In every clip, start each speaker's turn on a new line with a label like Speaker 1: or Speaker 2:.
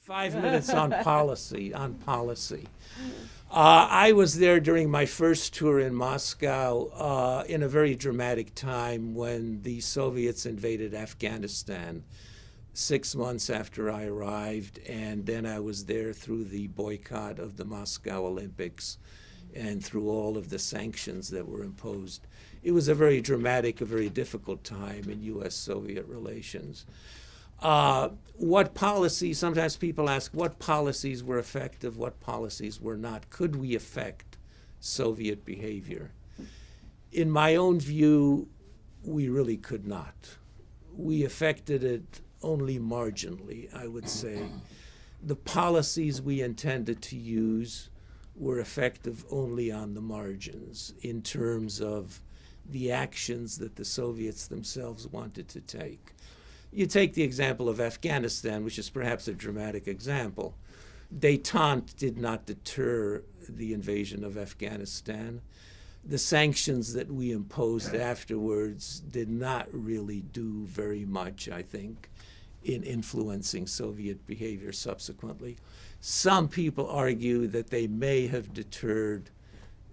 Speaker 1: 5 minutes on policy. I was there during my first tour in Moscow in a very dramatic time when the Soviets invaded Afghanistan 6 months after I arrived, and then I was there through the boycott of the Moscow Olympics and through all of the sanctions that were imposed. It was a very dramatic, a very difficult time in U.S.-Soviet relations. What policies, sometimes people ask, what policies were effective, what policies were not? Could we affect Soviet behavior? In my own view, we really could not. We affected it only marginally, I would say. The policies we intended to use were effective only on the margins in terms of the actions that the Soviets themselves wanted to take. You take the example of Afghanistan, which is perhaps a dramatic example. Détente did not deter the invasion of Afghanistan. The sanctions that we imposed afterwards did not really do very much, I think, in influencing Soviet behavior subsequently. Some people argue that they may have deterred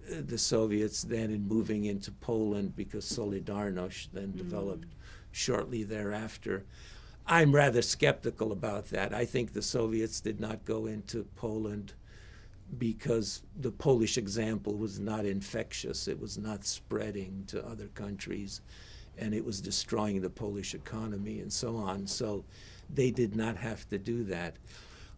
Speaker 1: the Soviets then in moving into Poland because Solidarność then developed shortly thereafter. I'm rather skeptical about that. I think the Soviets did not go into Poland because the Polish example was not infectious. It was not spreading to other countries, and it was destroying the Polish economy and so on. So they did not have to do that.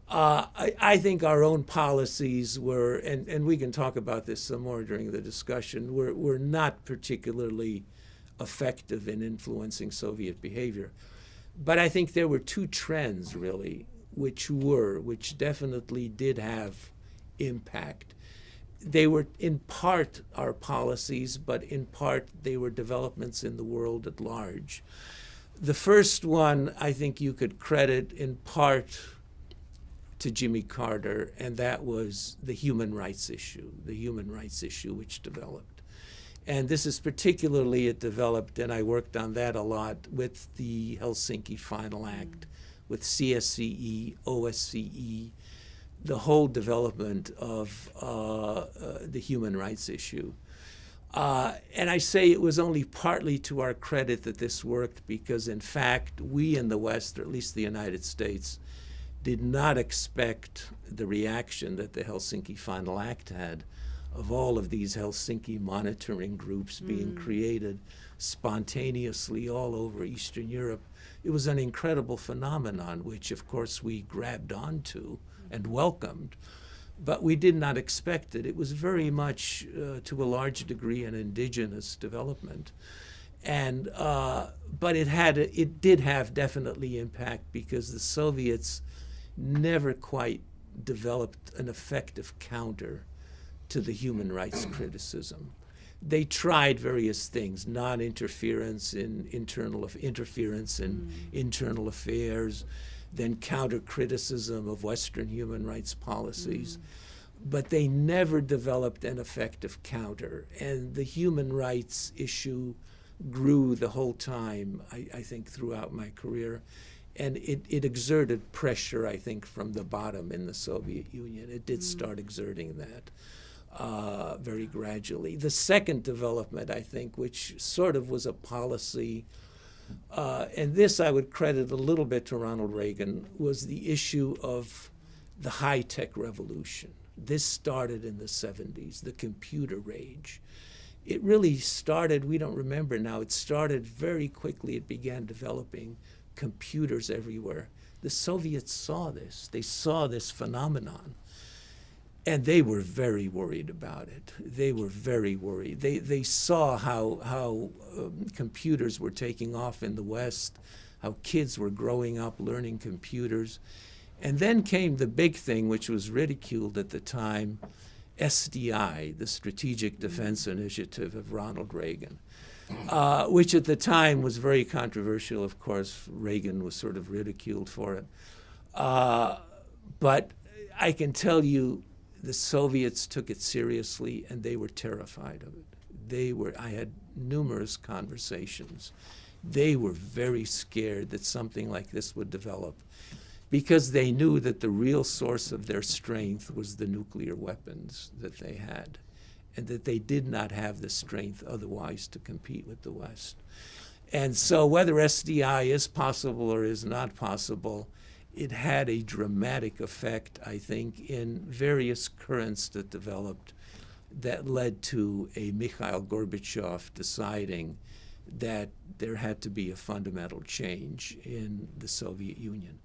Speaker 1: I think our own policies were, and we can talk about this some more during the discussion, were not particularly effective in influencing Soviet behavior. But I think there were two trends, really, which definitely did have impact. They were in part our policies, but in part they were developments in the world at large. The first one, I think you could credit in part to Jimmy Carter, and that was the human rights issue which developed. And this is particularly, it developed, and I worked on that a lot, with the Helsinki Final Act, with CSCE, OSCE, the whole development of the human rights issue. And I say it was only partly to our credit that this worked because, in fact, we in the West, or at least the United States, did not expect the reaction that the Helsinki Final Act had, of all of these Helsinki monitoring groups being created spontaneously all over Eastern Europe. It was an incredible phenomenon, which of course we grabbed onto and welcomed, but we did not expect it. It was very much, to a large degree, an indigenous development. And, but it did have definitely impact because the Soviets never quite developed an effective counter to the human rights criticism. They tried various things: non-interference in internal affairs, then counter-criticism of Western human rights policies. But they never developed an effective counter. And the human rights issue grew the whole time, I think, throughout my career. And it exerted pressure, I think, from the bottom in the Soviet Union. It did start exerting that very gradually. The second development, I think, which sort of was a policy, and this I would credit a little bit to Ronald Reagan, was the issue of the high-tech revolution. This started in the 70s, the computer rage. It really started, we don't remember now, it started very quickly. It began developing computers everywhere. The Soviets saw this. They saw this phenomenon. And they were very worried about it. They were very worried. They saw how computers were taking off in the West, how kids were growing up learning computers. And then came the big thing, which was ridiculed at the time, SDI, the Strategic Defense Initiative of Ronald Reagan, which at the time was very controversial. Of course, Reagan was sort of ridiculed for it. But I can tell you, the Soviets took it seriously, and they were terrified of it. I had numerous conversations. They were very scared that something like this would develop. because they knew that the real source of their strength was the nuclear weapons that they had, and that they did not have the strength otherwise to compete with the West. And so whether SDI is possible or is not possible, it had a dramatic effect, I think, in various currents that developed that led to a Mikhail Gorbachev deciding that there had to be a fundamental change in the Soviet Union.